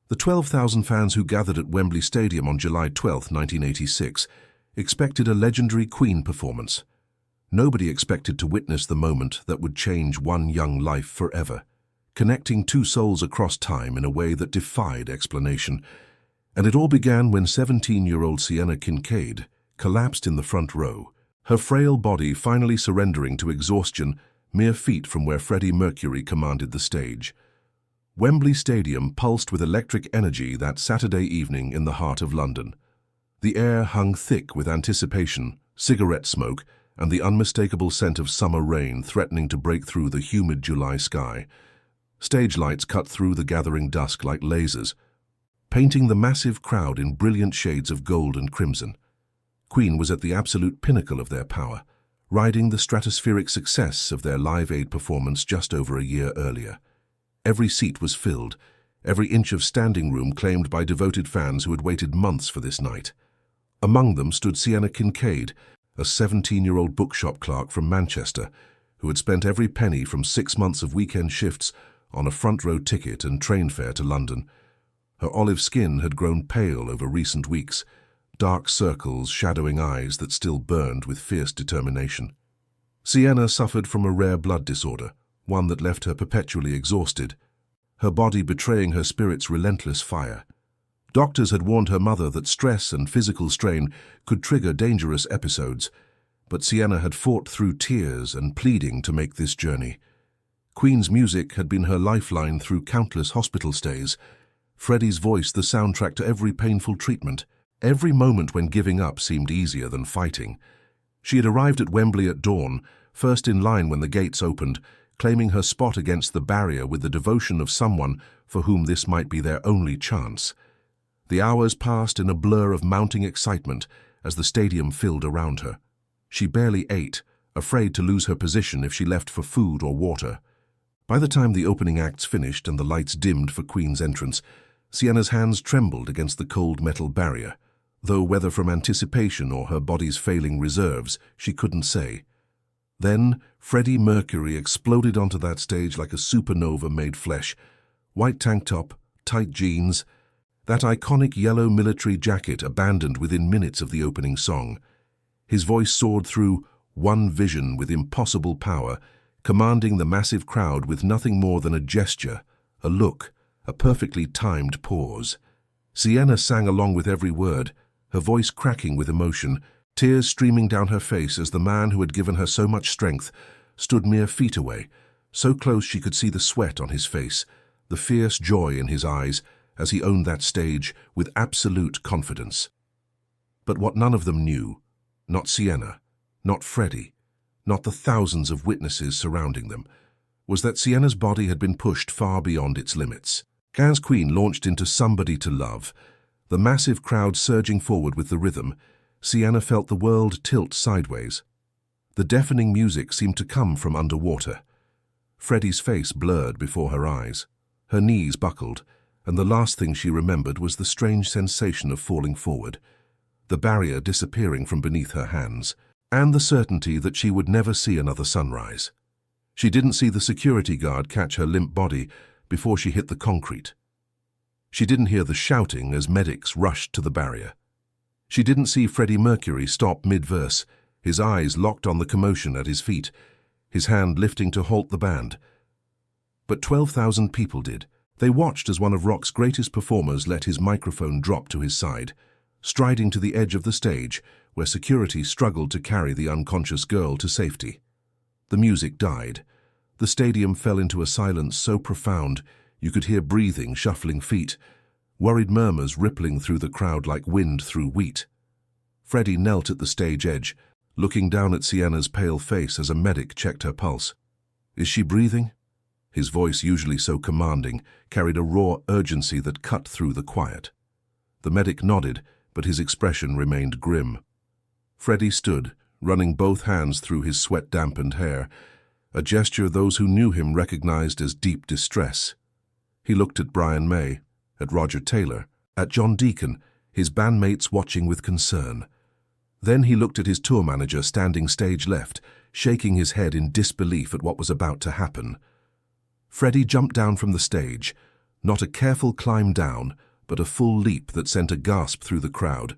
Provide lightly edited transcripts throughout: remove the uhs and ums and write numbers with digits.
The 12,000 fans who gathered at Wembley Stadium on July 12, 1986, expected a legendary Queen performance. Nobody expected to witness the moment that would change one young life forever, connecting two souls across time in a way that defied explanation. And it all began when 17-year-old Sienna Kincaid collapsed in the front row, her frail body finally surrendering to exhaustion mere feet from where Freddie Mercury commanded the stage. Wembley Stadium pulsed with electric energy that Saturday evening in the heart of London. The air hung thick with anticipation, cigarette smoke, and the unmistakable scent of summer rain threatening to break through the humid July sky. Stage lights cut through the gathering dusk like lasers, painting the massive crowd in brilliant shades of gold and crimson. Queen was at the absolute pinnacle of their power, riding the stratospheric success of their Live Aid performance just over a year earlier. Every seat was filled, every inch of standing room claimed by devoted fans who had waited months for this night. Among them stood Sienna Kincaid, a 17-year-old bookshop clerk from Manchester, who had spent every penny from 6 months of weekend shifts on a front-row ticket and train fare to London. Her olive skin had grown pale over recent weeks, dark circles shadowing eyes that still burned with fierce determination. Sienna suffered from a rare blood disorder, one that left her perpetually exhausted, her body betraying her spirit's relentless fire. Doctors had warned her mother that stress and physical strain could trigger dangerous episodes, but Sienna had fought through tears and pleading to make this journey. Queen's music had been her lifeline through countless hospital stays, Freddie's voice the soundtrack to every painful treatment. Every moment when giving up seemed easier than fighting. She had arrived at Wembley at dawn, first in line when the gates opened, claiming her spot against the barrier with the devotion of someone for whom this might be their only chance. The hours passed in a blur of mounting excitement as the stadium filled around her. She barely ate, afraid to lose her position if she left for food or water. By the time the opening acts finished and the lights dimmed for Queen's entrance, Sienna's hands trembled against the cold metal barrier, though whether from anticipation or her body's failing reserves, she couldn't say. Then Freddie Mercury exploded onto that stage like a supernova made flesh. White tank top, tight jeans, that iconic yellow military jacket abandoned within minutes of the opening song. His voice soared through one vision with impossible power, commanding the massive crowd with nothing more than a gesture, a look, a perfectly timed pause. Sienna sang along with every word, her voice cracking with emotion, tears streaming down her face as the man who had given her so much strength stood mere feet away, so close she could see the sweat on his face, the fierce joy in his eyes as he owned that stage with absolute confidence. But what none of them knew, not Sienna, not Freddie, not the thousands of witnesses surrounding them, was that Sienna's body had been pushed far beyond its limits. As Queen launched into Somebody to Love, the massive crowd surging forward with the rhythm, Sienna felt the world tilt sideways. The deafening music seemed to come from underwater. Freddie's face blurred before her eyes. Her knees buckled, and the last thing she remembered was the strange sensation of falling forward, the barrier disappearing from beneath her hands, and the certainty that she would never see another sunrise. She didn't see the security guard catch her limp body before she hit the concrete. She didn't hear the shouting as medics rushed to the barrier. She didn't see Freddie Mercury stop mid-verse, his eyes locked on the commotion at his feet, his hand lifting to halt the band. But 12,000 people did. They watched as one of rock's greatest performers let his microphone drop to his side, striding to the edge of the stage where security struggled to carry the unconscious girl to safety. The music died. The stadium fell into a silence so profound you could hear breathing, shuffling feet, worried murmurs rippling through the crowd like wind through wheat. Freddie knelt at the stage edge, looking down at Sienna's pale face as a medic checked her pulse. "Is she breathing?" His voice, usually so commanding, carried a raw urgency that cut through the quiet. The medic nodded, but his expression remained grim. Freddie stood, running both hands through his sweat-dampened hair, a gesture those who knew him recognized as deep distress. He looked at Brian May, at Roger Taylor, at John Deacon, his bandmates watching with concern. Then he looked at his tour manager standing stage left, shaking his head in disbelief at what was about to happen. Freddie jumped down from the stage, Not a careful climb down, but a full leap that sent a gasp through the crowd.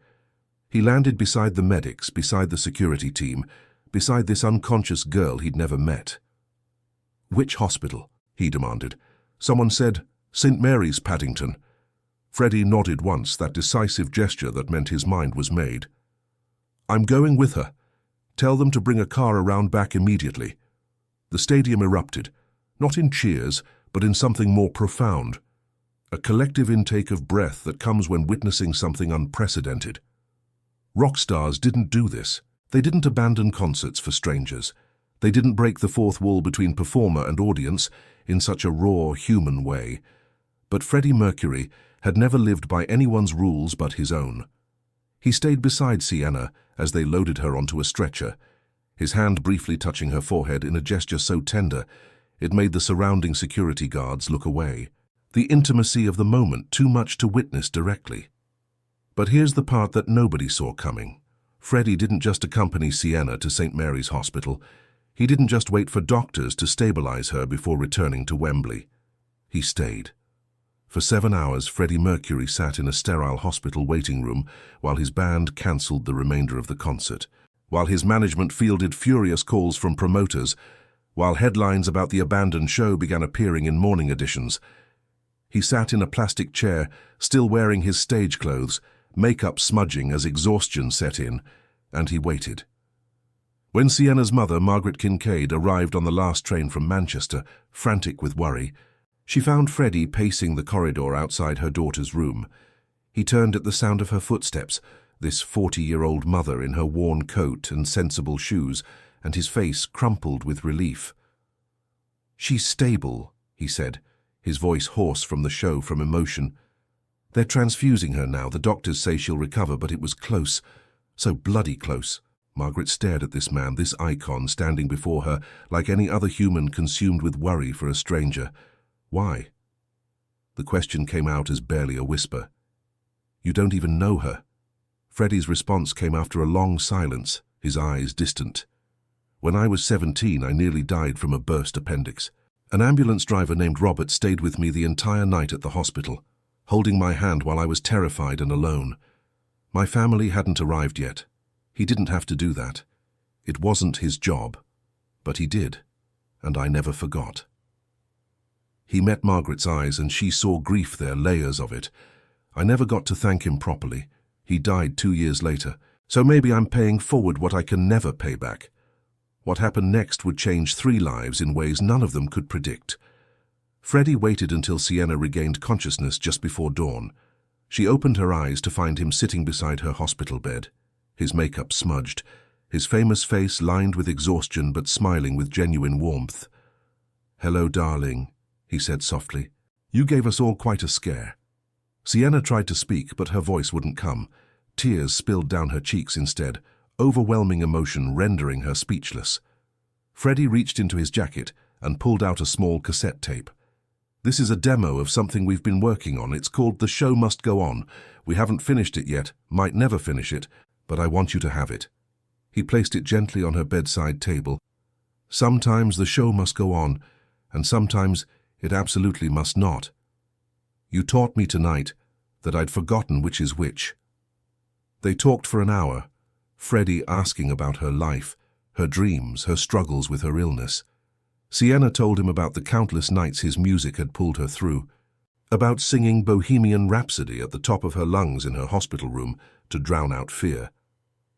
He landed beside the medics, beside the security team, beside this unconscious girl he'd never met. "Which hospital?" he demanded. Someone said, "St. Mary's, Paddington." Freddie nodded once, that decisive gesture that meant his mind was made. "I'm going with her. Tell them to bring a car around back immediately." The stadium erupted, not in cheers, but in something more profound. A collective intake of breath that comes when witnessing something unprecedented. Rock stars didn't do this. They didn't abandon concerts for strangers. They didn't break the fourth wall between performer and audience in such a raw, human way. But Freddie Mercury had never lived by anyone's rules but his own. He stayed beside Sienna as they loaded her onto a stretcher, his hand briefly touching her forehead in a gesture so tender it made the surrounding security guards look away. The intimacy of the moment too much to witness directly. But here's the part that nobody saw coming. Freddie didn't just accompany Sienna to St. Mary's Hospital. He didn't just wait for doctors to stabilize her before returning to Wembley. He stayed. For 7 hours, Freddie Mercury sat in a sterile hospital waiting room while his band cancelled the remainder of the concert, while his management fielded furious calls from promoters, while headlines about the abandoned show began appearing in morning editions. He sat in a plastic chair, still wearing his stage clothes, makeup smudging as exhaustion set in, and he waited. When Sienna's mother, Margaret Kincaid, arrived on the last train from Manchester, frantic with worry, she found Freddie pacing the corridor outside her daughter's room. He turned at the sound of her footsteps, this 40-year-old mother in her worn coat and sensible shoes, and his face crumpled with relief. "She's stable," he said, his voice hoarse from the show from emotion. "They're transfusing her now. The doctors say she'll recover, but it was close. So bloody close." Margaret stared at this man, this icon, standing before her like any other human consumed with worry for a stranger. "Why?" The question came out as barely a whisper. "You don't even know her." Freddie's response came after a long silence, his eyes distant. "When I was 17, I nearly died from a burst appendix. An ambulance driver named Robert stayed with me the entire night at the hospital, holding my hand while I was terrified and alone. My family hadn't arrived yet. He didn't have to do that. It wasn't his job. But he did, and I never forgot." He met Margaret's eyes, and she saw grief there, layers of it. "I never got to thank him properly. He died 2 years later, so maybe I'm paying forward what I can never pay back." What happened next would change 3 lives in ways none of them could predict. Freddie waited until Sienna regained consciousness just before dawn. She opened her eyes to find him sitting beside her hospital bed, his makeup smudged, his famous face lined with exhaustion but smiling with genuine warmth. "Hello, darling," he said softly. "You gave us all quite a scare." Sienna tried to speak, but her voice wouldn't come. Tears spilled down her cheeks instead, overwhelming emotion rendering her speechless. Freddie reached into his jacket and pulled out a small cassette tape. "This is a demo of something we've been working on. It's called The Show Must Go On. We haven't finished it yet, might never finish it, but I want you to have it." He placed it gently on her bedside table. "Sometimes the show must go on, and sometimes it absolutely must not. You taught me tonight that I'd forgotten which is which." They talked for an hour, Freddie asking about her life, her dreams, her struggles with her illness. Sienna told him about the countless nights his music had pulled her through, about singing Bohemian Rhapsody at the top of her lungs in her hospital room to drown out fear.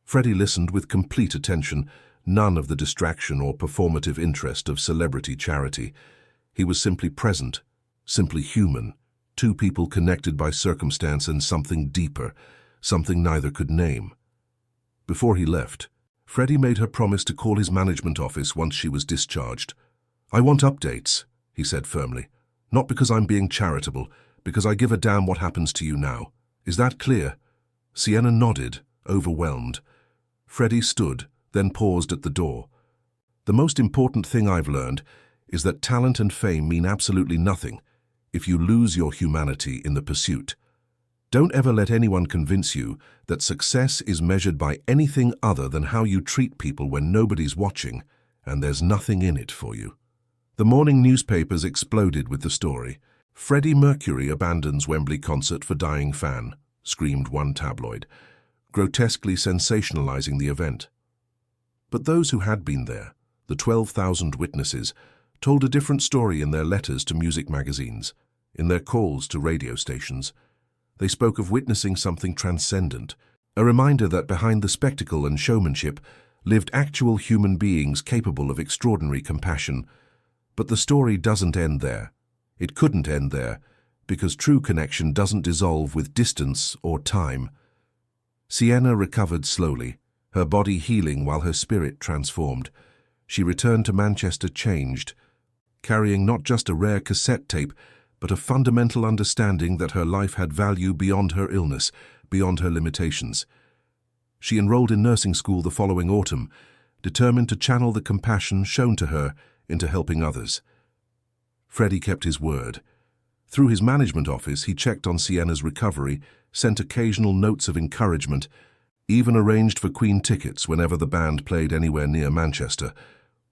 Freddie listened with complete attention, none of the distraction or performative interest of celebrity charity. He was simply present, simply human, 2 people connected by circumstance and something deeper, something neither could name. Before he left, Freddie made her promise to call his management office once she was discharged. "I want updates," he said firmly. "Not because I'm being charitable, because I give a damn what happens to you now. Is that clear?" Sienna nodded, overwhelmed. Freddie stood, then paused at the door. "The most important thing I've learned is that talent and fame mean absolutely nothing if you lose your humanity in the pursuit. Don't ever let anyone convince you that success is measured by anything other than how you treat people when nobody's watching and there's nothing in it for you." The morning newspapers exploded with the story. "Freddie Mercury abandons Wembley concert for dying fan," screamed one tabloid, grotesquely sensationalizing the event. But those who had been there, the 12,000 witnesses, told a different story in their letters to music magazines, in their calls to radio stations. They spoke of witnessing something transcendent, a reminder that behind the spectacle and showmanship lived actual human beings capable of extraordinary compassion. But the story doesn't end there. It couldn't end there, because true connection doesn't dissolve with distance or time. Sienna recovered slowly, her body healing while her spirit transformed. She returned to Manchester changed, carrying not just a rare cassette tape, but a fundamental understanding that her life had value beyond her illness, beyond her limitations. She enrolled in nursing school the following autumn, determined to channel the compassion shown to her into helping others. Freddie kept his word. Through his management office, he checked on Sienna's recovery, sent occasional notes of encouragement, even arranged for Queen tickets whenever the band played anywhere near Manchester,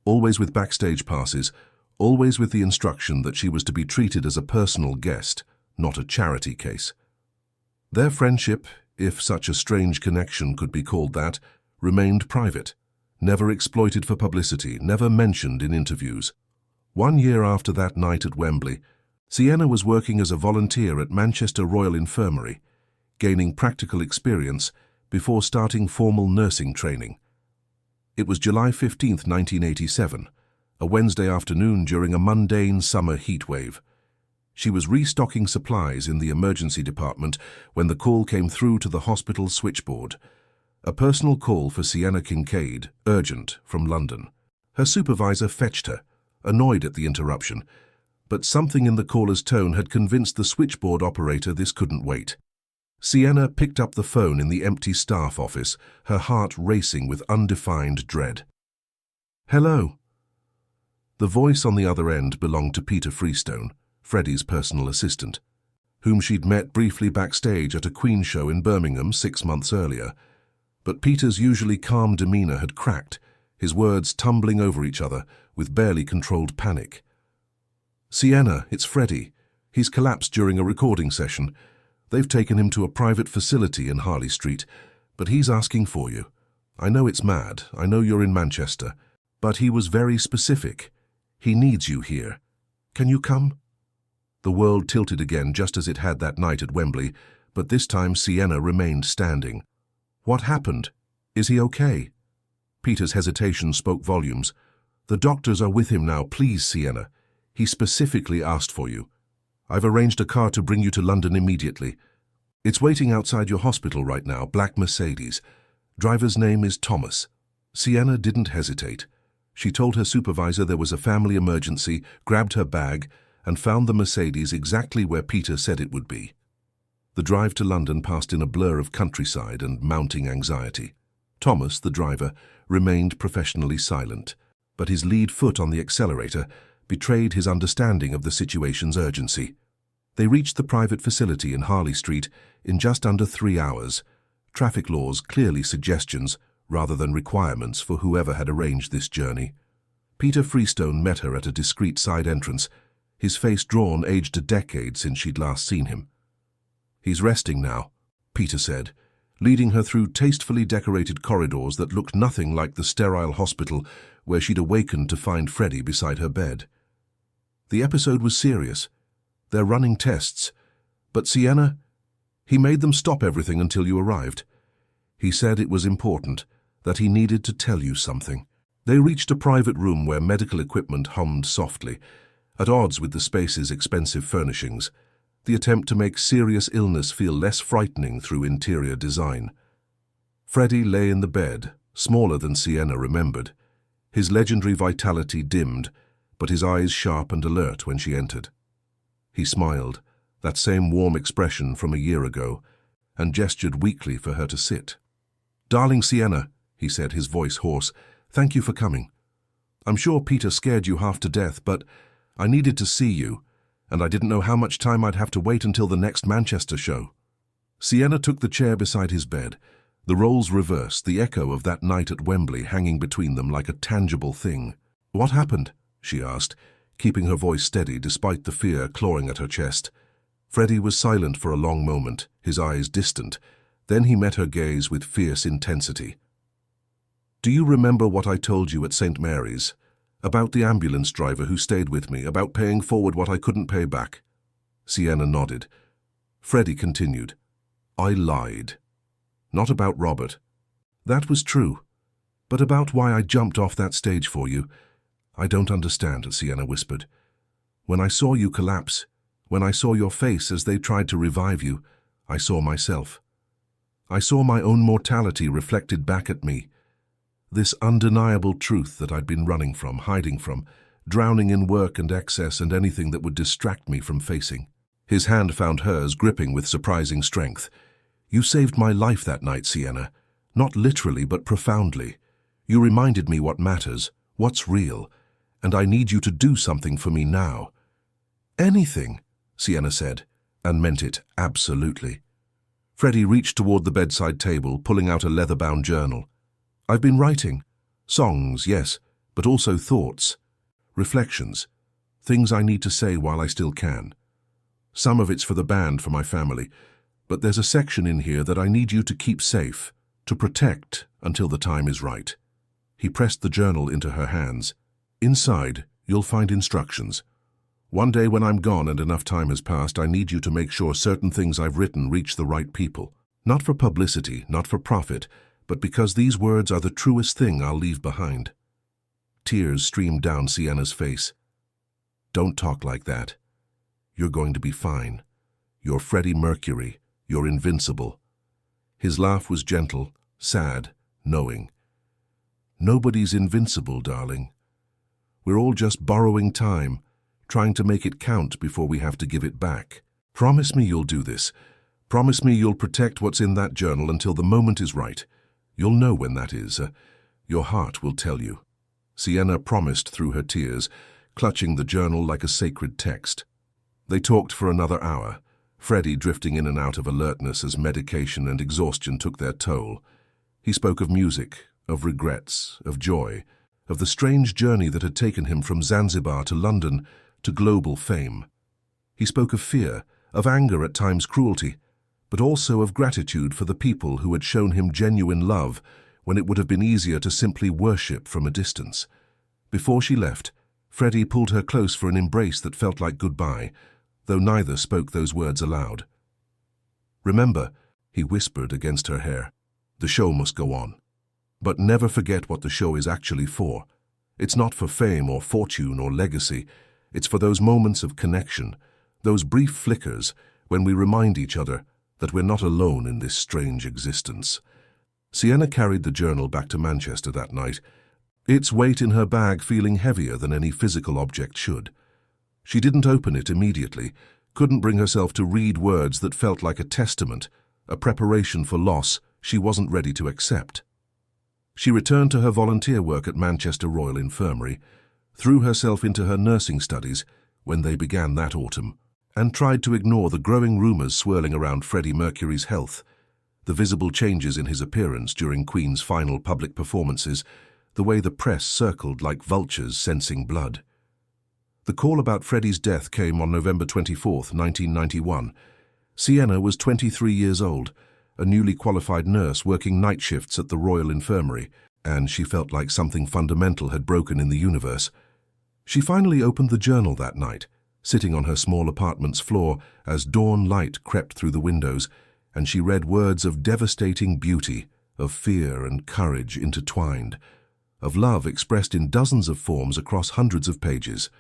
always with backstage passes, always with the instruction that she was to be treated as a personal guest, not a charity case. Their friendship, if such a strange connection could be called that, remained private, never exploited for publicity, never mentioned in interviews. 1 year after that night at Wembley, Sienna was working as a volunteer at Manchester Royal Infirmary, gaining practical experience before starting formal nursing training. It was July 15, 1987, a Wednesday afternoon during a mundane summer heatwave. She was restocking supplies in the emergency department when the call came through to the hospital switchboard. A personal call for Sienna Kincaid, urgent, from London. Her supervisor fetched her, annoyed at the interruption, but something in the caller's tone had convinced the switchboard operator this couldn't wait. Sienna picked up the phone in the empty staff office, her heart racing with undefined dread. "Hello." The voice on the other end belonged to Peter Freestone, Freddie's personal assistant, whom she'd met briefly backstage at a Queen show in Birmingham 6 months earlier. But Peter's usually calm demeanor had cracked, his words tumbling over each other with barely controlled panic. "Sienna, it's Freddie. He's collapsed during a recording session. They've taken him to a private facility in Harley Street, but he's asking for you. I know it's mad, I know you're in Manchester, but he was very specific. He needs you here. Can you come?" The world tilted again just as it had that night at Wembley, but this time Sienna remained standing. "What happened? Is he okay?" Peter's hesitation spoke volumes. "The doctors are with him now, please, Sienna. He specifically asked for you. I've arranged a car to bring you to London immediately. It's waiting outside your hospital right now, black Mercedes. Driver's name is Thomas." Sienna didn't hesitate. She told her supervisor there was a family emergency, grabbed her bag, and found the Mercedes exactly where Peter said it would be. The drive to London passed in a blur of countryside and mounting anxiety. Thomas, the driver, remained professionally silent, but his lead foot on the accelerator betrayed his understanding of the situation's urgency. They reached the private facility in Harley Street in just under 3 hours, traffic laws clearly suggestions rather than requirements for whoever had arranged this journey. Peter Freestone met her at a discreet side entrance, his face drawn, aged a decade since she'd last seen him. "He's resting now," Peter said, leading her through tastefully decorated corridors that looked nothing like the sterile hospital where she'd awakened to find Freddie beside her bed. The episode was serious. They're running tests. But Sienna, he made them stop everything until you arrived. He said it was important, that he needed to tell you something. They reached a private room where medical equipment hummed softly, at odds with the space's expensive furnishings, the attempt to make serious illness feel less frightening through interior design. Freddie lay in the bed, smaller than Sienna remembered. His legendary vitality dimmed, but his eyes sharp and alert when she entered. He smiled, that same warm expression from a year ago, and gestured weakly for her to sit. "Darling Sienna," he said, his voice hoarse, "thank you for coming. I'm sure Peter scared you half to death, but I needed to see you, and I didn't know how much time I'd have to wait until the next Manchester show." Sienna took the chair beside his bed, the roles reversed, the echo of that night at Wembley hanging between them like a tangible thing. "What happened?" she asked, keeping her voice steady despite the fear clawing at her chest. Freddie was silent for a long moment, his eyes distant. Then he met her gaze with fierce intensity. "Do you remember what I told you at St. Mary's? About the ambulance driver who stayed with me, about paying forward what I couldn't pay back?" Sienna nodded. Freddie continued. "I lied. Not about Robert. That was true. But about why I jumped off that stage for you, I don't understand," Sienna whispered. "When I saw you collapse, when I saw your face as they tried to revive you, I saw myself. I saw my own mortality reflected back at me. This undeniable truth that I'd been running from, hiding from, drowning in work and excess and anything that would distract me from facing." His hand found hers, gripping with surprising strength. "You saved my life that night, Sienna. Not literally, but profoundly. You reminded me what matters, what's real, and I need you to do something for me now." "Anything," Sienna said, and meant it absolutely. Freddie reached toward the bedside table, pulling out a leather-bound journal. "I've been writing. Songs, yes, but also thoughts, reflections, things I need to say while I still can. Some of it's for the band, for my family, but there's a section in here that I need you to keep safe, to protect until the time is right." He pressed the journal into her hands. "Inside, you'll find instructions. One day when I'm gone and enough time has passed, I need you to make sure certain things I've written reach the right people. Not for publicity, not for profit, but because these words are the truest thing I'll leave behind." Tears streamed down Sienna's face. "Don't talk like that. You're going to be fine. You're Freddie Mercury. You're invincible." His laugh was gentle, sad, knowing. "Nobody's invincible, darling. We're all just borrowing time, trying to make it count before we have to give it back. Promise me you'll do this. Promise me you'll protect what's in that journal until the moment is right. You'll know when that is. Your heart will tell you." Sienna promised through her tears, clutching the journal like a sacred text. They talked for another hour, Freddie drifting in and out of alertness as medication and exhaustion took their toll. He spoke of music, of regrets, of joy, of the strange journey that had taken him from Zanzibar to London to global fame. He spoke of fear, of anger, at times cruelty, but also of gratitude for the people who had shown him genuine love when it would have been easier to simply worship from a distance. Before she left, Freddie pulled her close for an embrace that felt like goodbye, though neither spoke those words aloud. "Remember," he whispered against her hair, "the show must go on. But never forget what the show is actually for. It's not for fame or fortune or legacy. It's for those moments of connection, those brief flickers when we remind each other that we're not alone in this strange existence." Sienna carried the journal back to Manchester that night, its weight in her bag feeling heavier than any physical object should. She didn't open it immediately, couldn't bring herself to read words that felt like a testament, a preparation for loss she wasn't ready to accept. She returned to her volunteer work at Manchester Royal Infirmary, threw herself into her nursing studies when they began that autumn, and tried to ignore the growing rumours swirling around Freddie Mercury's health, the visible changes in his appearance during Queen's final public performances, the way the press circled like vultures sensing blood. The call about Freddie's death came on November 24, 1991. Sienna was 23 years old, a newly qualified nurse working night shifts at the Royal Infirmary, and she felt like something fundamental had broken in the universe. She finally opened the journal that night, sitting on her small apartment's floor as dawn light crept through the windows, and she read words of devastating beauty, of fear and courage intertwined, of love expressed in dozens of forms across hundreds of pages.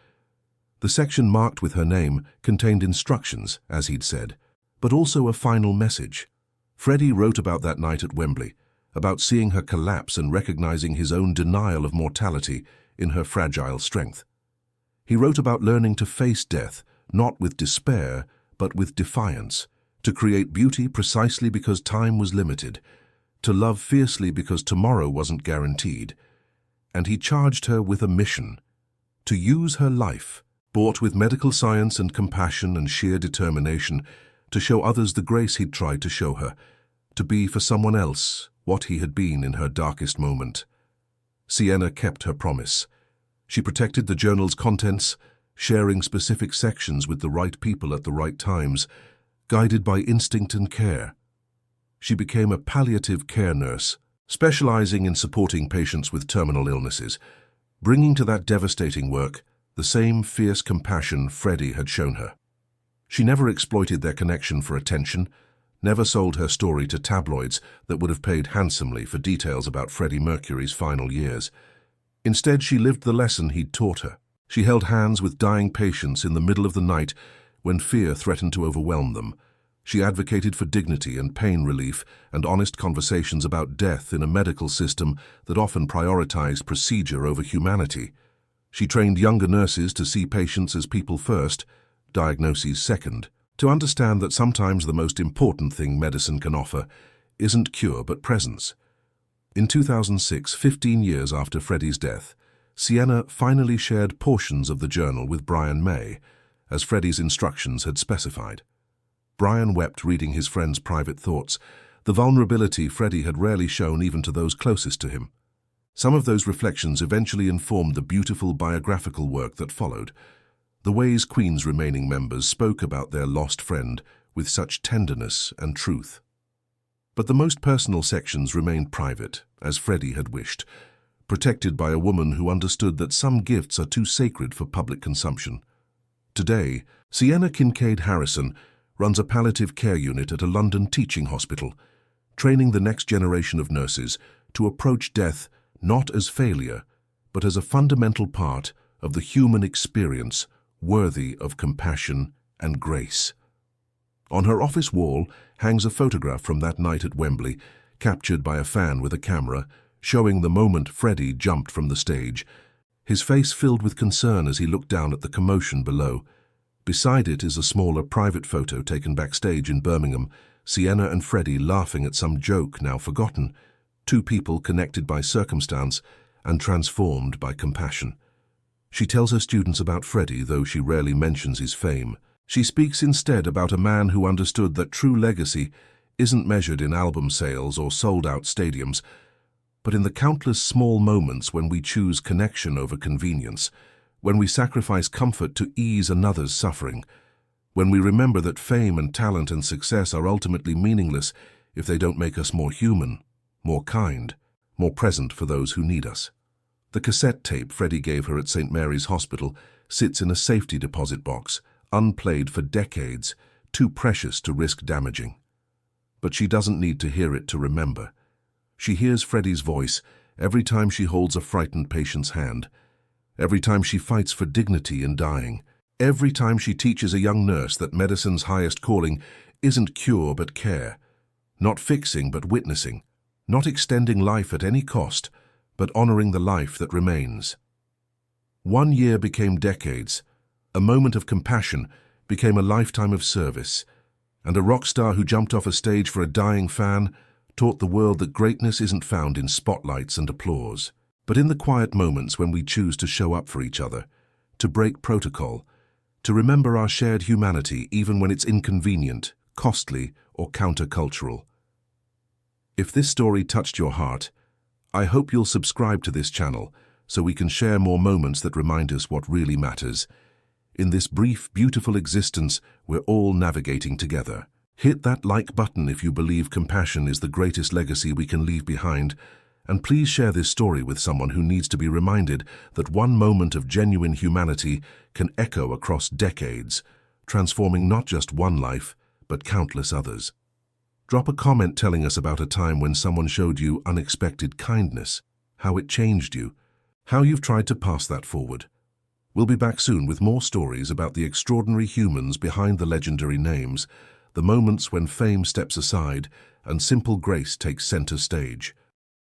The section marked with her name contained instructions, as he'd said, but also a final message. Freddie wrote about that night at Wembley, about seeing her collapse and recognizing his own denial of mortality in her fragile strength. He wrote about learning to face death, not with despair, but with defiance, to create beauty precisely because time was limited, to love fiercely because tomorrow wasn't guaranteed. And he charged her with a mission, to use her life, bought with medical science and compassion and sheer determination, to show others the grace he'd tried to show her, to be for someone else what he had been in her darkest moment. Sienna kept her promise. She protected the journal's contents, sharing specific sections with the right people at the right times, guided by instinct and care. She became a palliative care nurse, specializing in supporting patients with terminal illnesses, bringing to that devastating work the same fierce compassion Freddie had shown her. She never exploited their connection for attention, never sold her story to tabloids that would have paid handsomely for details about Freddie Mercury's final years. Instead, she lived the lesson he'd taught her. She held hands with dying patients in the middle of the night when fear threatened to overwhelm them. She advocated for dignity and pain relief and honest conversations about death in a medical system that often prioritized procedure over humanity. She trained younger nurses to see patients as people first, diagnoses second, to understand that sometimes the most important thing medicine can offer isn't cure but presence. In 2006, 15 years after Freddie's death, Sienna finally shared portions of the journal with Brian May, as Freddie's instructions had specified. Brian wept reading his friend's private thoughts, the vulnerability Freddie had rarely shown even to those closest to him. Some of those reflections eventually informed the beautiful biographical work that followed. The ways Queen's remaining members spoke about their lost friend with such tenderness and truth. But the most personal sections remained private, as Freddie had wished, protected by a woman who understood that some gifts are too sacred for public consumption. Today, Sienna Kincaid Harrison runs a palliative care unit at a London teaching hospital, training the next generation of nurses to approach death not as failure, but as a fundamental part of the human experience worthy of compassion and grace. On her office wall hangs a photograph from that night at Wembley, captured by a fan with a camera, showing the moment Freddie jumped from the stage, his face filled with concern as he looked down at the commotion below. Beside it is a smaller private photo taken backstage in Birmingham, Sienna and Freddie laughing at some joke now forgotten, two people connected by circumstance and transformed by compassion. She tells her students about Freddie, though she rarely mentions his fame. She speaks instead about a man who understood that true legacy isn't measured in album sales or sold-out stadiums, but in the countless small moments when we choose connection over convenience, when we sacrifice comfort to ease another's suffering, when we remember that fame and talent and success are ultimately meaningless if they don't make us more human, more kind, more present for those who need us. The cassette tape Freddie gave her at St. Mary's Hospital sits in a safety deposit box, unplayed for decades, too precious to risk damaging. But she doesn't need to hear it to remember. She hears Freddie's voice every time she holds a frightened patient's hand, every time she fights for dignity in dying, every time she teaches a young nurse that medicine's highest calling isn't cure but care, not fixing but witnessing, not extending life at any cost, but honoring the life that remains. 1 year became decades, a moment of compassion became a lifetime of service, and a rock star who jumped off a stage for a dying fan taught the world that greatness isn't found in spotlights and applause, but in the quiet moments when we choose to show up for each other, to break protocol, to remember our shared humanity even when it's inconvenient, costly, or countercultural. If this story touched your heart, I hope you'll subscribe to this channel so we can share more moments that remind us what really matters. In this brief, beautiful existence, we're all navigating together. Hit that like button if you believe compassion is the greatest legacy we can leave behind, and please share this story with someone who needs to be reminded that one moment of genuine humanity can echo across decades, transforming not just one life, but countless others. Drop a comment telling us about a time when someone showed you unexpected kindness, how it changed you, how you've tried to pass that forward. We'll be back soon with more stories about the extraordinary humans behind the legendary names, the moments when fame steps aside and simple grace takes center stage.